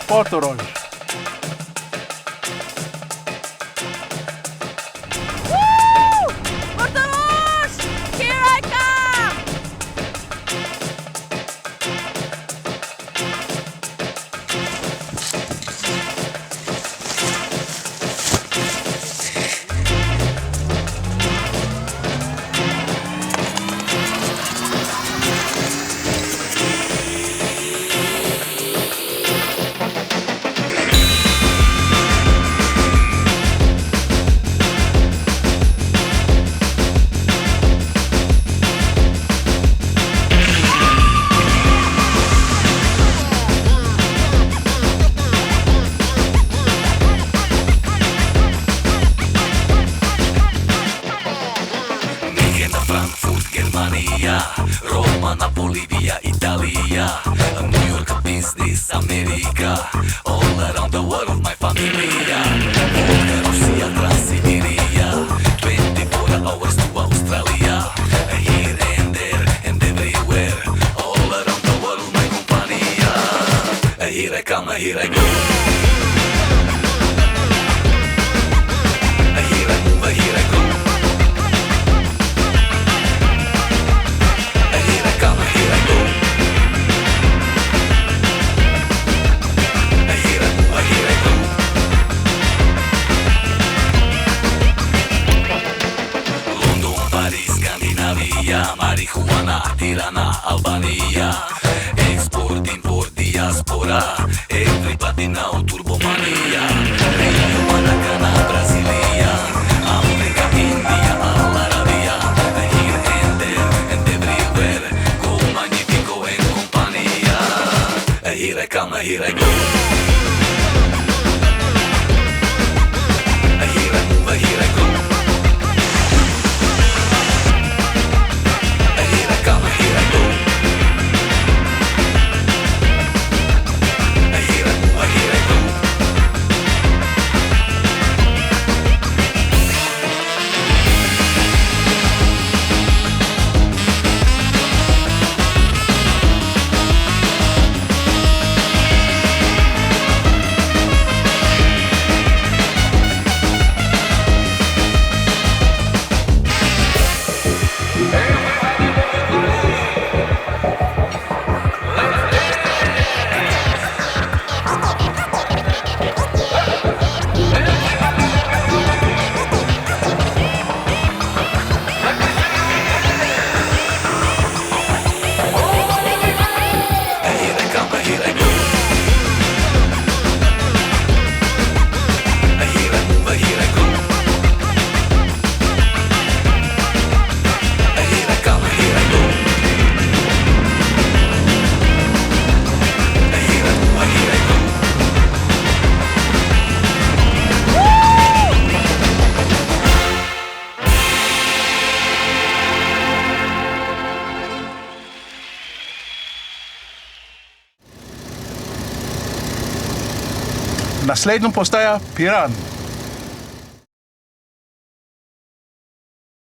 Portorož. Portorož! Here I come! Roma, Napoli, via Italia, New York, business, America, all around the world, my familia. Folke Russia, Transibiria, 24 hours to Australia, here and there and everywhere, all around the world, my compania. Here I come, here I go. Here I move, here I go. Marihuana, Tirana, Albania, export, import, diaspora, everybody now turbomania, Rio, Manacana, Brasilia, Africa, India, Al Arabia, here and there and everywhere, go magnifico and compania, here I come, here I go. Here I move, here I go. Naslednja postaja Piran.